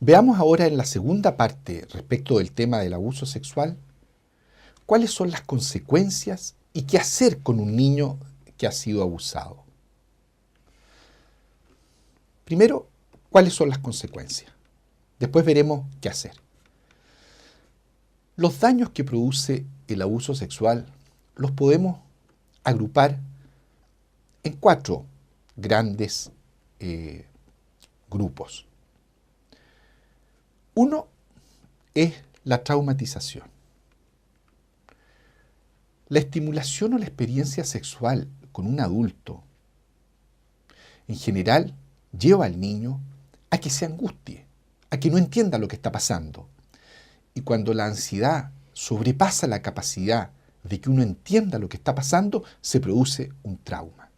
Veamos ahora en la segunda parte respecto del tema del abuso sexual, cuáles son las consecuencias y qué hacer con un niño que ha sido abusado. Primero, cuáles son las consecuencias. Después veremos qué hacer. Los daños que produce el abuso sexual los podemos agrupar en cuatro grandes grupos. Uno es la traumatización. La estimulación o la experiencia sexual con un adulto, en general, lleva al niño a que se angustie, a que no entienda lo que está pasando. Y cuando la ansiedad sobrepasa la capacidad de que uno entienda lo que está pasando, se produce un trauma.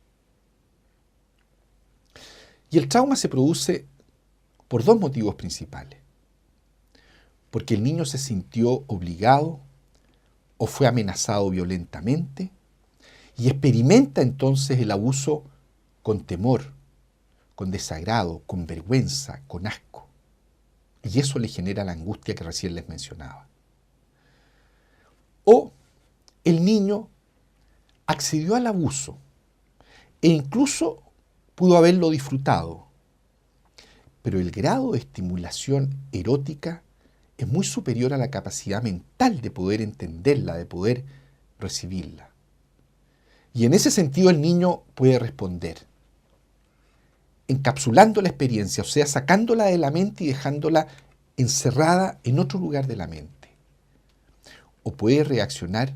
Y el trauma se produce por dos motivos principales. Porque el niño se sintió obligado o fue amenazado violentamente y experimenta entonces el abuso con temor, con desagrado, con vergüenza, con asco. Y eso le genera la angustia que recién les mencionaba. O el niño accedió al abuso e incluso pudo haberlo disfrutado, pero el grado de estimulación erótica es muy superior a la capacidad mental de poder entenderla, de poder recibirla. Y en ese sentido el niño puede responder, encapsulando la experiencia, o sea, sacándola de la mente y dejándola encerrada en otro lugar de la mente. O puede reaccionar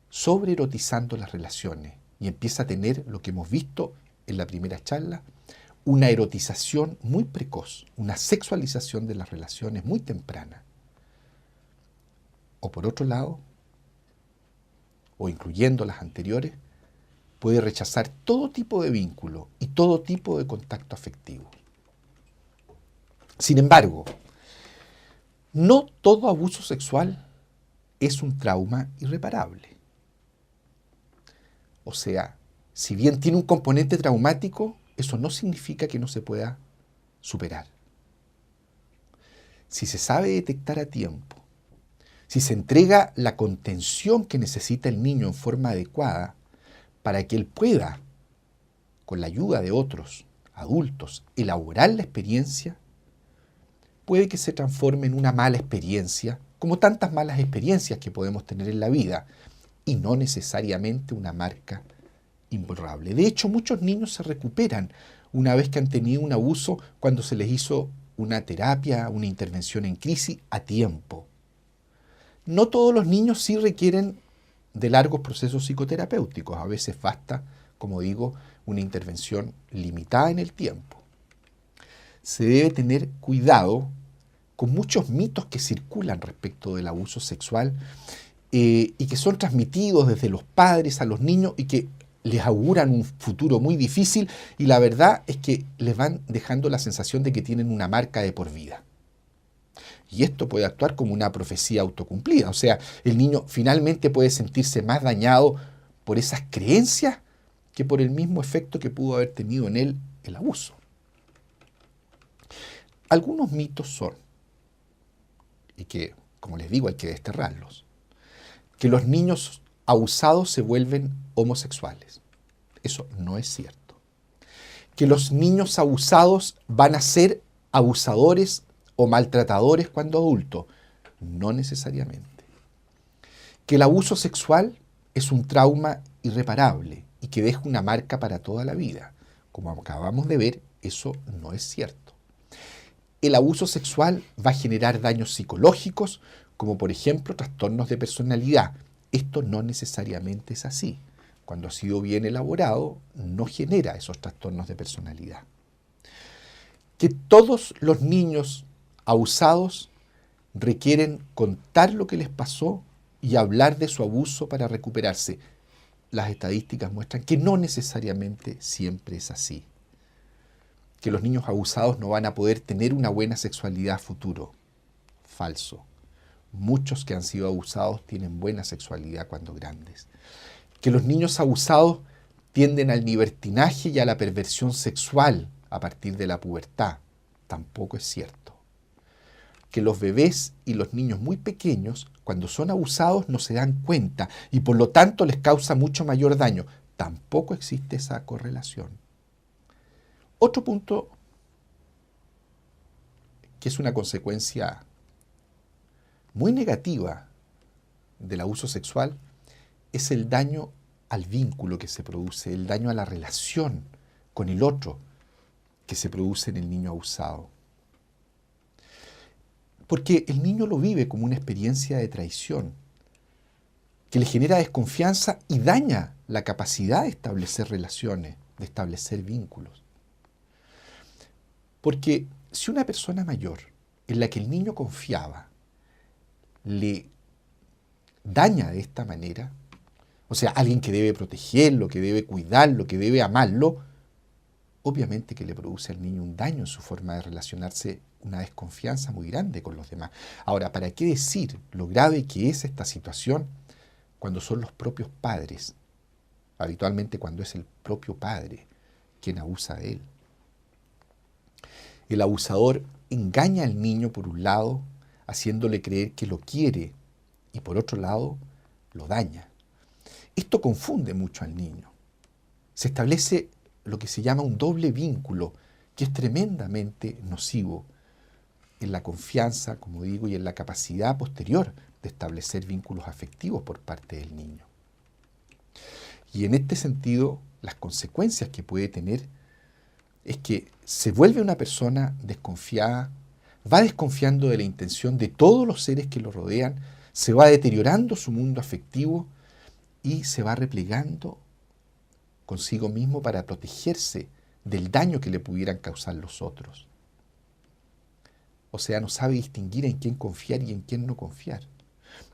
sobreerotizando las relaciones y empieza a tener lo que hemos visto en la primera charla, una erotización muy precoz, una sexualización de las relaciones muy temprana. O por otro lado, o incluyendo las anteriores, puede rechazar todo tipo de vínculo y todo tipo de contacto afectivo. Sin embargo, no todo abuso sexual es un trauma irreparable. O sea, si bien tiene un componente traumático, eso no significa que no se pueda superar. Si se sabe detectar a tiempo, si se entrega la contención que necesita el niño en forma adecuada para que él pueda, con la ayuda de otros adultos, elaborar la experiencia, puede que se transforme en una mala experiencia, como tantas malas experiencias que podemos tener en la vida, y no necesariamente una marca imborrable. De hecho, muchos niños se recuperan una vez que han tenido un abuso cuando se les hizo una terapia, una intervención en crisis a tiempo. No todos los niños sí requieren de largos procesos psicoterapéuticos. A veces basta, como digo, una intervención limitada en el tiempo. Se debe tener cuidado con muchos mitos que circulan respecto del abuso sexual y que son transmitidos desde los padres a los niños y que les auguran un futuro muy difícil y la verdad es que les van dejando la sensación de que tienen una marca de por vida. Y esto puede actuar como una profecía autocumplida, o sea, el niño finalmente puede sentirse más dañado por esas creencias que por el mismo efecto que pudo haber tenido en él el abuso. Algunos mitos son, y que, como les digo, hay que desterrarlos, que los niños abusados se vuelven homosexuales. Eso no es cierto. Que los niños abusados van a ser abusadores o maltratadores cuando adultos. No necesariamente. Que el abuso sexual es un trauma irreparable y que deja una marca para toda la vida. Como acabamos de ver, eso no es cierto. El abuso sexual va a generar daños psicológicos, como por ejemplo trastornos de personalidad. Esto no necesariamente es así. Cuando ha sido bien elaborado, no genera esos trastornos de personalidad. Que todos los niños abusados requieren contar lo que les pasó y hablar de su abuso para recuperarse. Las estadísticas muestran que no necesariamente siempre es así. Que los niños abusados no van a poder tener una buena sexualidad a futuro. Falso. Muchos que han sido abusados tienen buena sexualidad cuando grandes. Que los niños abusados tienden al libertinaje y a la perversión sexual a partir de la pubertad. tampoco es cierto. Que los bebés y los niños muy pequeños, cuando son abusados, no se dan cuenta y por lo tanto les causa mucho mayor daño. Tampoco existe esa correlación. Otro punto que es una consecuencia muy negativa del abuso sexual es el daño al vínculo que se produce, el daño a la relación con el otro que se produce en el niño abusado. Porque el niño lo vive como una experiencia de traición, que le genera desconfianza y daña la capacidad de establecer relaciones, de establecer vínculos. Porque si una persona mayor en la que el niño confiaba le daña de esta manera, o sea, alguien que debe protegerlo, que debe cuidarlo, que debe amarlo, obviamente que le produce al niño un daño en su forma de relacionarse, una desconfianza muy grande con los demás. Ahora, ¿para qué decir lo grave que es esta situación cuando son los propios padres? Habitualmente cuando es el propio padre quien abusa de él. El abusador engaña al niño por un lado, haciéndole creer que lo quiere, y por otro lado, lo daña. Esto confunde mucho al niño. Se establece lo que se llama un doble vínculo, que es tremendamente nocivo en la confianza, como digo, y en la capacidad posterior de establecer vínculos afectivos por parte del niño. Y en este sentido, las consecuencias que puede tener es que se vuelve una persona desconfiada, va desconfiando de la intención de todos los seres que lo rodean, se va deteriorando su mundo afectivo y se va replegando consigo mismo para protegerse del daño que le pudieran causar los otros. O sea, no sabe distinguir en quién confiar y en quién no confiar.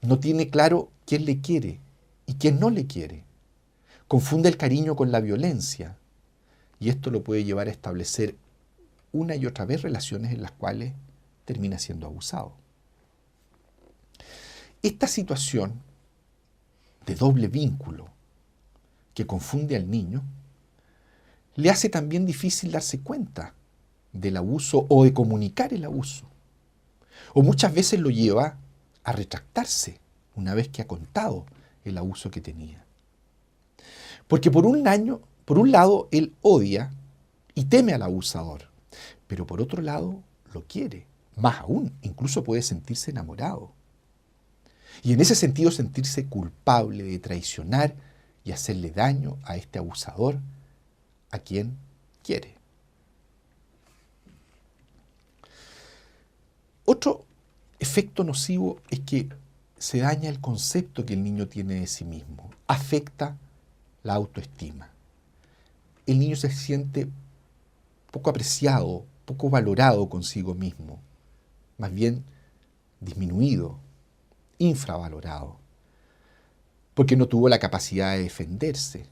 No tiene claro quién le quiere y quién no le quiere. Confunde el cariño con la violencia y esto lo puede llevar a establecer una y otra vez relaciones en las cuales termina siendo abusado. Esta situación de doble vínculo que confunde al niño le hace también difícil darse cuenta del abuso o de comunicar el abuso. O muchas veces lo lleva a retractarse una vez que ha contado el abuso que tenía. Porque por un lado, él odia y teme al abusador, pero por otro lado, lo quiere. Más aún, incluso puede sentirse enamorado. Y en ese sentido sentirse culpable de traicionar y hacerle daño a este abusador a quien quiere. Otro efecto nocivo es que se daña el concepto que el niño tiene de sí mismo, afecta la autoestima. El niño se siente poco apreciado, poco valorado consigo mismo, más bien disminuido, infravalorado, porque no tuvo la capacidad de defenderse,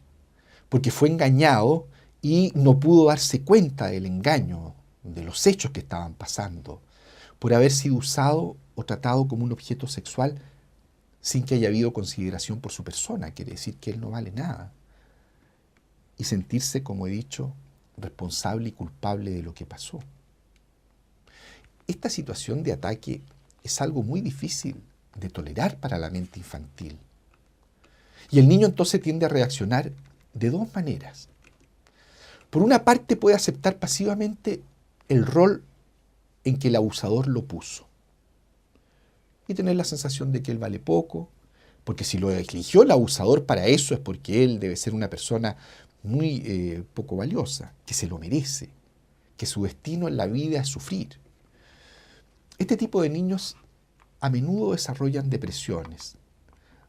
porque fue engañado y no pudo darse cuenta del engaño, de los hechos que estaban pasando, por haber sido usado o tratado como un objeto sexual sin que haya habido consideración por su persona. Quiere decir que él no vale nada. Y sentirse, como he dicho, responsable y culpable de lo que pasó. Esta situación de ataque es algo muy difícil de tolerar para la mente infantil. Y el niño entonces tiende a reaccionar de dos maneras. Por una parte puede aceptar pasivamente el rol en que el abusador lo puso y tener la sensación de que él vale poco, porque si lo eligió el abusador para eso es porque él debe ser una persona muy poco valiosa, que se lo merece, que su destino en la vida es sufrir. Este tipo de niños a menudo desarrollan depresiones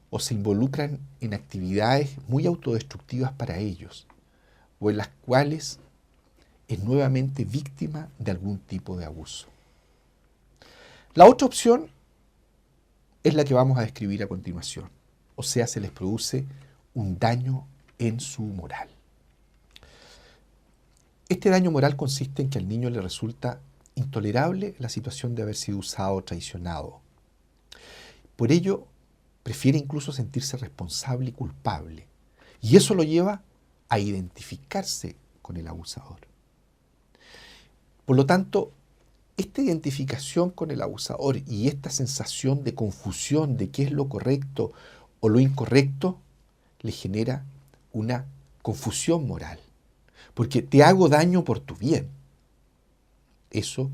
o se involucran en actividades muy autodestructivas para ellos o en las cuales es nuevamente víctima de algún tipo de abuso. La otra opción es la que vamos a describir a continuación, o sea, se les produce un daño en su moral. Este daño moral consiste en que al niño le resulta intolerable la situación de haber sido usado o traicionado. Por ello, prefiere incluso sentirse responsable y culpable, y eso lo lleva a identificarse con el abusador. Por lo tanto, Esta identificación con el abusador y esta sensación de confusión de qué es lo correcto o lo incorrecto le genera una confusión moral, porque te hago daño por tu bien. Eso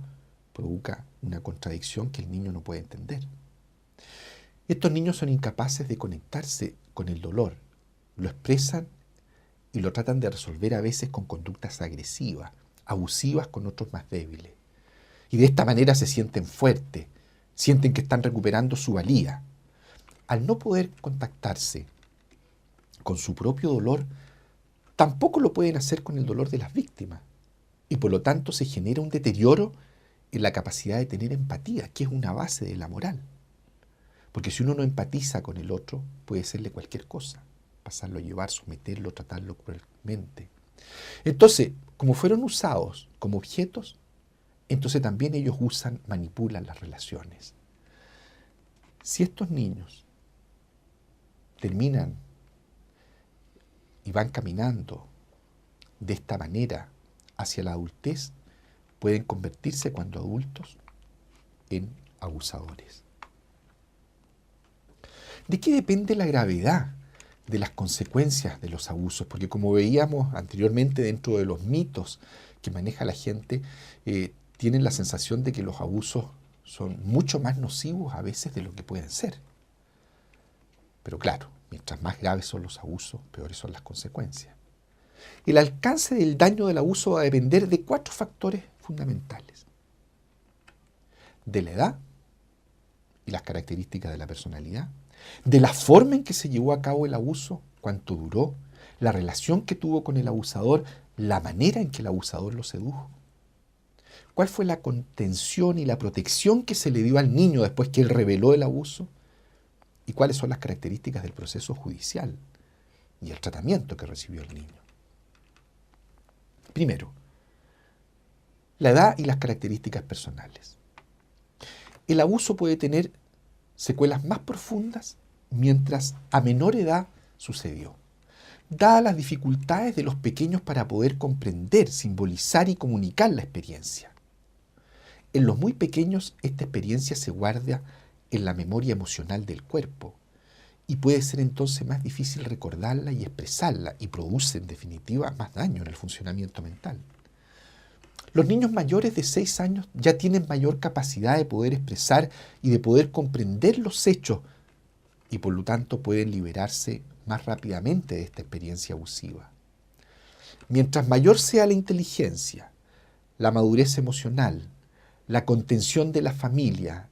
provoca una contradicción que el niño no puede entender. Estos niños son incapaces de conectarse con el dolor, lo expresan y lo tratan de resolver a veces con conductas agresivas, abusivas con otros más débiles. Y de esta manera se sienten fuertes, sienten que están recuperando su valía. Al no poder contactarse con su propio dolor, tampoco lo pueden hacer con el dolor de las víctimas. Y por lo tanto se genera un deterioro en la capacidad de tener empatía, que es una base de la moral. Porque si uno no empatiza con el otro, puede serle cualquier cosa, pasarlo a llevar, someterlo, tratarlo cruelmente. Entonces, como fueron usados como objetos, entonces también ellos manipulan las relaciones. Si estos niños terminan y van caminando de esta manera hacia la adultez, pueden convertirse cuando adultos en abusadores. ¿De qué depende la gravedad de las consecuencias de los abusos? Porque como veíamos anteriormente dentro de los mitos que maneja la gente, tienen la sensación de que los abusos son mucho más nocivos a veces de lo que pueden ser. Pero claro, mientras más graves son los abusos, peores son las consecuencias. El alcance del daño del abuso va a depender de 4 factores fundamentales: de la edad y las características de la personalidad, de la forma en que se llevó a cabo el abuso, cuánto duró, la relación que tuvo con el abusador, la manera en que el abusador lo sedujo, cuál fue la contención y la protección que se le dio al niño después que él reveló el abuso, y cuáles son las características del proceso judicial y el tratamiento que recibió el niño. Primero, la edad y las características personales. El abuso puede tener secuelas más profundas mientras a menor edad sucedió. Dadas las dificultades de los pequeños para poder comprender, simbolizar y comunicar la experiencia. En los muy pequeños, esta experiencia se guarda en la memoria emocional del cuerpo y puede ser entonces más difícil recordarla y expresarla, y produce en definitiva más daño en el funcionamiento mental. Los niños mayores de 6 años ya tienen mayor capacidad de poder expresar y de poder comprender los hechos, y por lo tanto pueden liberarse más rápidamente de esta experiencia abusiva. Mientras mayor sea la inteligencia, la madurez emocional, la contención de la familia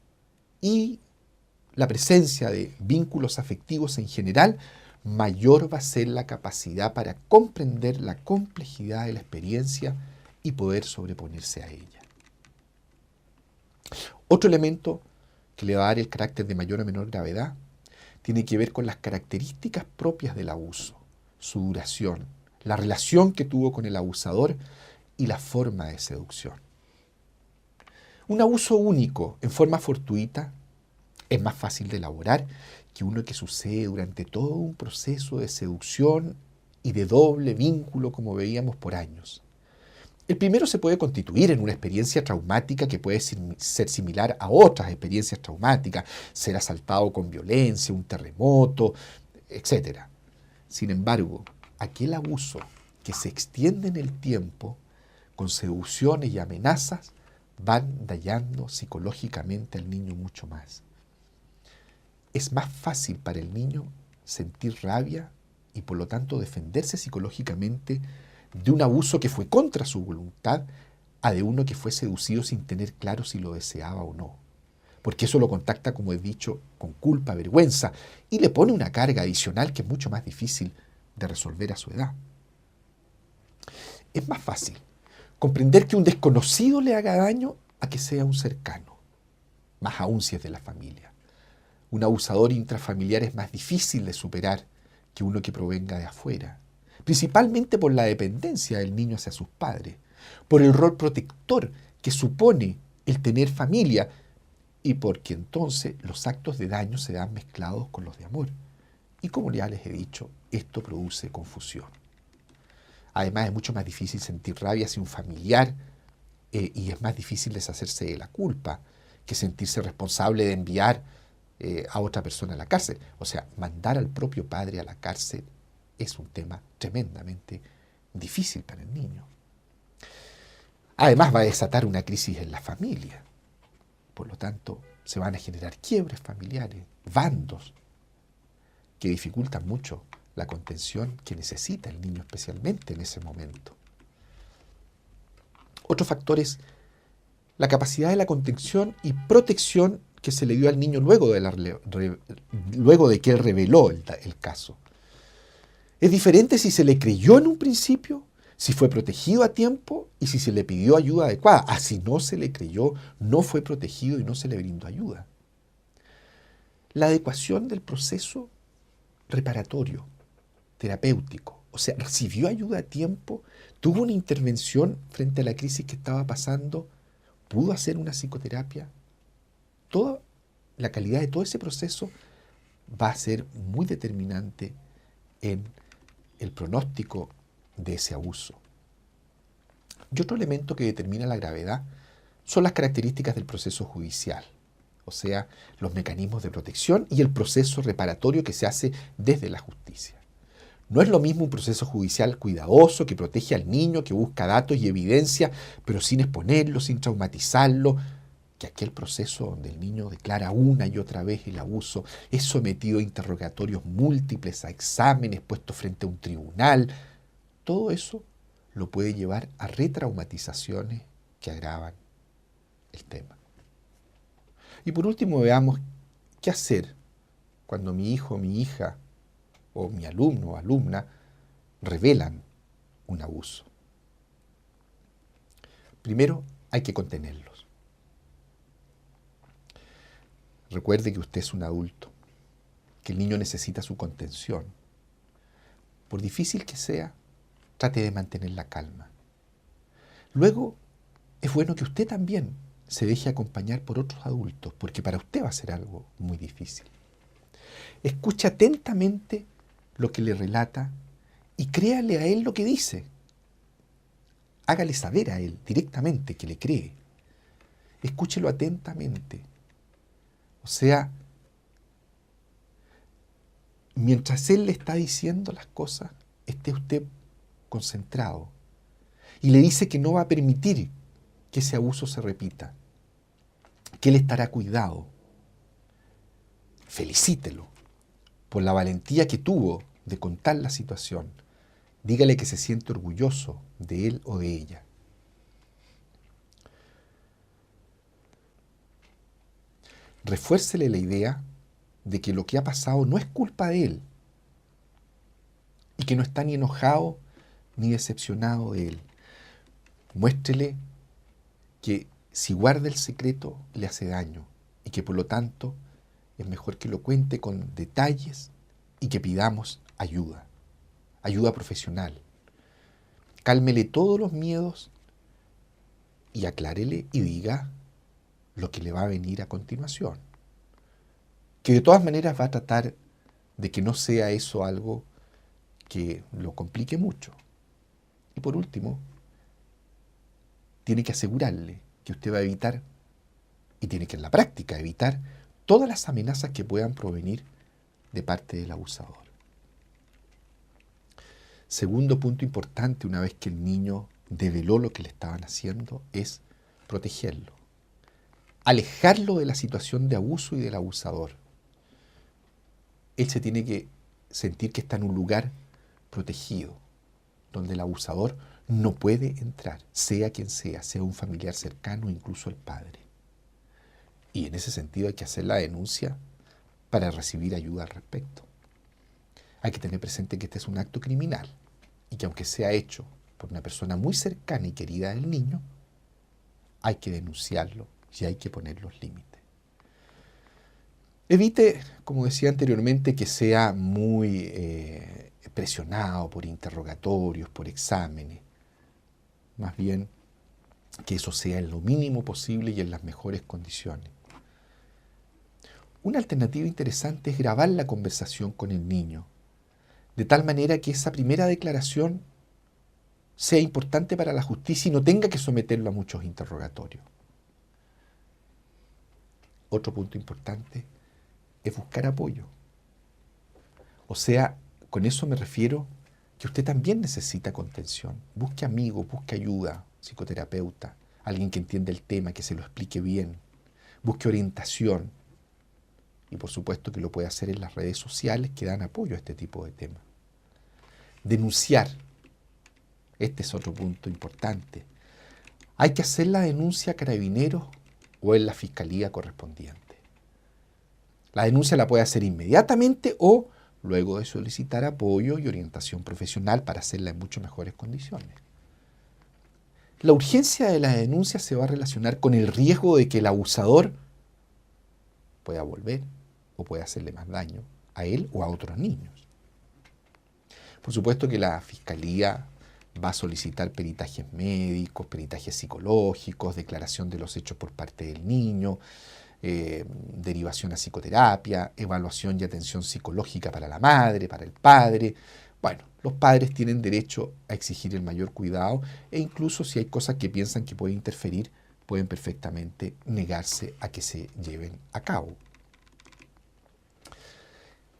y la presencia de vínculos afectivos en general, mayor va a ser la capacidad para comprender la complejidad de la experiencia y poder sobreponerse a ella. Otro elemento que le va a dar el carácter de mayor o menor gravedad tiene que ver con las características propias del abuso, su duración, la relación que tuvo con el abusador y la forma de seducción. Un abuso único en forma fortuita es más fácil de elaborar que uno que sucede durante todo un proceso de seducción y de doble vínculo, como veíamos, por años. El primero se puede constituir en una experiencia traumática que puede ser similar a otras experiencias traumáticas, ser asaltado con violencia, un terremoto, etc. Sin embargo, aquel abuso que se extiende en el tiempo, con seducciones y amenazas, van dañando psicológicamente al niño mucho más. Es más fácil para el niño sentir rabia y por lo tanto defenderse psicológicamente de un abuso que fue contra su voluntad a de uno que fue seducido sin tener claro si lo deseaba o no. Porque eso lo contacta, como he dicho, con culpa, vergüenza, y le pone una carga adicional que es mucho más difícil de resolver a su edad. Es más fácil comprender que un desconocido le haga daño a que sea un cercano, más aún si es de la familia. Un abusador intrafamiliar es más difícil de superar que uno que provenga de afuera, principalmente por la dependencia del niño hacia sus padres, por el rol protector que supone el tener familia y porque entonces los actos de daño se dan mezclados con los de amor. Y como ya les he dicho, esto produce confusión. Además, es mucho más difícil sentir rabia hacia un familiar y es más difícil deshacerse de la culpa que sentirse responsable de enviar a otra persona a la cárcel. O sea, mandar al propio padre a la cárcel es un tema tremendamente difícil para el niño. Además va a desatar una crisis en la familia. Por lo tanto, se van a generar quiebres familiares, bandos, que dificultan mucho la contención que necesita el niño, especialmente en ese momento. Otro factor es la capacidad de la contención y protección que se le dio al niño luego de que él reveló el caso. Es diferente si se le creyó en un principio, si fue protegido a tiempo y si se le pidió ayuda adecuada. Si no se le creyó, no fue protegido y no se le brindó ayuda. La adecuación del proceso reparatorio, terapéutico, o sea, recibió ayuda a tiempo, tuvo una intervención frente a la crisis que estaba pasando, pudo hacer una psicoterapia. Toda la calidad de todo ese proceso va a ser muy determinante en el pronóstico de ese abuso. Y otro elemento que determina la gravedad son las características del proceso judicial, o sea, los mecanismos de protección y el proceso reparatorio que se hace desde la justicia. No es lo mismo un proceso judicial cuidadoso que protege al niño, que busca datos y evidencia, pero sin exponerlo, sin traumatizarlo, que aquel proceso donde el niño declara una y otra vez el abuso, es sometido a interrogatorios múltiples, a exámenes, puesto frente a un tribunal. Todo eso lo puede llevar a retraumatizaciones que agravan el tema. Y por último veamos qué hacer cuando mi hijo, mi hija o mi alumno o alumna revelan un abuso. Primero, hay que contenerlos. Recuerde que usted es un adulto, que el niño necesita su contención. Por difícil que sea, trate de mantener la calma. Luego, es bueno que usted también se deje acompañar por otros adultos, porque para usted va a ser algo muy difícil. Escuche atentamente lo que le relata y créale a él lo que dice. Hágale saber a él directamente que le cree. Escúchelo atentamente. O sea, mientras él le está diciendo las cosas, esté usted concentrado. Y le dice que no va a permitir que ese abuso se repita, que él estará cuidado. Felicítelo por la valentía que tuvo de contar la situación. Dígale que se siente orgulloso de él o de ella. Refuércele la idea de que lo que ha pasado no es culpa de él y que no está ni enojado ni decepcionado de él. Muéstrele que si guarda el secreto le hace daño y que por lo tanto es mejor que lo cuente con detalles y que pidamos ayuda profesional. Cálmele todos los miedos y aclárele y diga lo que le va a venir a continuación. Que de todas maneras va a tratar de que no sea eso algo que lo complique mucho. Y por último, tiene que asegurarle que usted va a evitar, y tiene que en la práctica evitar, todas las amenazas que puedan provenir de parte del abusador. Segundo punto importante, una vez que el niño develó lo que le estaban haciendo, es protegerlo. Alejarlo de la situación de abuso y del abusador. Él se tiene que sentir que está en un lugar protegido, donde el abusador no puede entrar, sea quien sea un familiar cercano, incluso el padre. Y en ese sentido hay que hacer la denuncia para recibir ayuda al respecto. Hay que tener presente que este es un acto criminal y que aunque sea hecho por una persona muy cercana y querida del niño, hay que denunciarlo y hay que poner los límites. Evite, como decía anteriormente, que sea muy presionado por interrogatorios, por exámenes. Más bien, que eso sea en lo mínimo posible y en las mejores condiciones. Una alternativa interesante es grabar la conversación con el niño, de tal manera que esa primera declaración sea importante para la justicia y no tenga que someterlo a muchos interrogatorios. Otro punto importante es buscar apoyo. O sea, con eso me refiero que usted también necesita contención. Busque amigos, busque ayuda, psicoterapeuta, alguien que entienda el tema, que se lo explique bien. Busque orientación. Y por supuesto que lo puede hacer en las redes sociales que dan apoyo a este tipo de temas. Denunciar. Este es otro punto importante. Hay que hacer la denuncia a Carabineros o en la fiscalía correspondiente. La denuncia la puede hacer inmediatamente o luego de solicitar apoyo y orientación profesional para hacerla en mucho mejores condiciones. La urgencia de la denuncia se va a relacionar con el riesgo de que el abusador pueda volver o pueda hacerle más daño a él o a otros niños. Por supuesto que la fiscalía va a solicitar peritajes médicos, peritajes psicológicos, declaración de los hechos por parte del niño, derivación a psicoterapia, evaluación y atención psicológica para la madre, para el padre. Bueno, los padres tienen derecho a exigir el mayor cuidado e incluso si hay cosas que piensan que pueden interferir, pueden perfectamente negarse a que se lleven a cabo.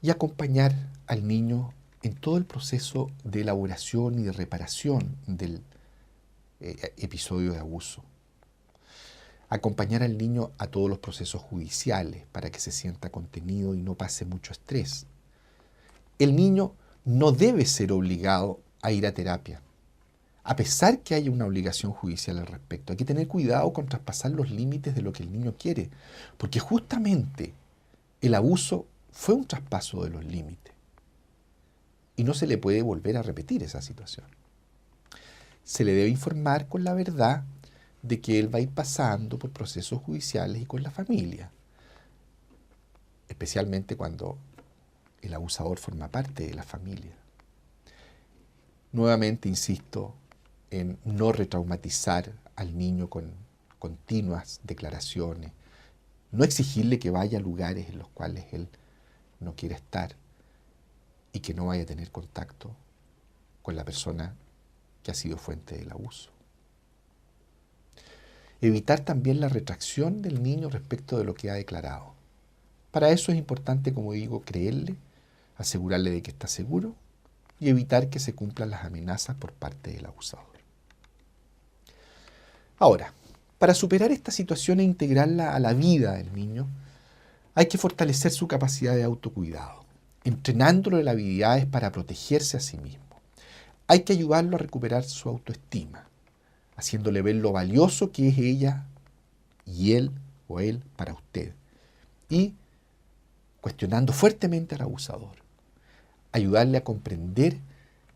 Y acompañar al niño en todo el proceso de elaboración y de reparación del episodio de abuso. Acompañar al niño a todos los procesos judiciales para que se sienta contenido y no pase mucho estrés. El niño no debe ser obligado a ir a terapia, a pesar que haya una obligación judicial al respecto. Hay que tener cuidado con traspasar los límites de lo que el niño quiere, porque justamente el abuso fue un traspaso de los límites y no se le puede volver a repetir esa situación. Se le debe informar con la verdad de que él va a ir pasando por procesos judiciales y con la familia, especialmente cuando el abusador forma parte de la familia. Nuevamente insisto en no retraumatizar al niño con continuas declaraciones, no exigirle que vaya a lugares en los cuales él no quiere estar y que no vaya a tener contacto con la persona que ha sido fuente del abuso. Evitar también la retracción del niño respecto de lo que ha declarado. Para eso es importante, como digo, creerle, asegurarle de que está seguro y evitar que se cumplan las amenazas por parte del abusador. Ahora, para superar esta situación e integrarla a la vida del niño, hay que fortalecer su capacidad de autocuidado, entrenándolo en habilidades para protegerse a sí mismo. Hay que ayudarlo a recuperar su autoestima, haciéndole ver lo valioso que es ella y él o él para usted. Y cuestionando fuertemente al abusador. Ayudarle a comprender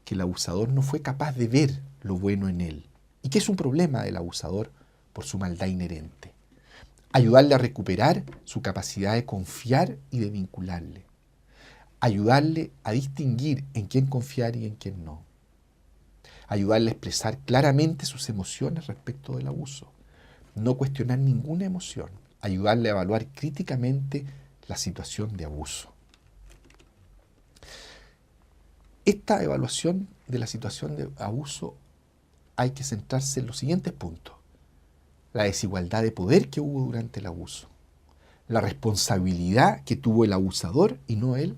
que el abusador no fue capaz de ver lo bueno en él y que es un problema del abusador por su maldad inherente. Ayudarle a recuperar su capacidad de confiar y de vincularle. Ayudarle a distinguir en quién confiar y en quién no. Ayudarle a expresar claramente sus emociones respecto del abuso. No cuestionar ninguna emoción. Ayudarle a evaluar críticamente la situación de abuso. Esta evaluación de la situación de abuso hay que centrarse en los siguientes puntos. La desigualdad de poder que hubo durante el abuso. La responsabilidad que tuvo el abusador y no él.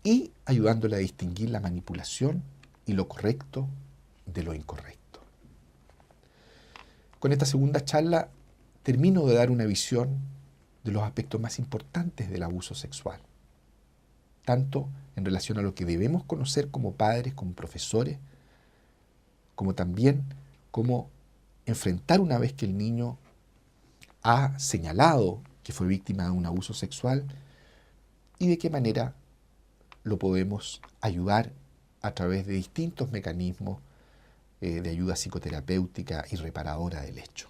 Y ayudándole a distinguir la manipulación y lo correcto de lo incorrecto. Con esta segunda charla termino de dar una visión de los aspectos más importantes del abuso sexual, tanto en relación a lo que debemos conocer como padres, como profesores, como también cómo enfrentar una vez que el niño ha señalado que fue víctima de un abuso sexual y de qué manera lo podemos ayudar a través de distintos mecanismos de ayuda psicoterapéutica y reparadora del hecho.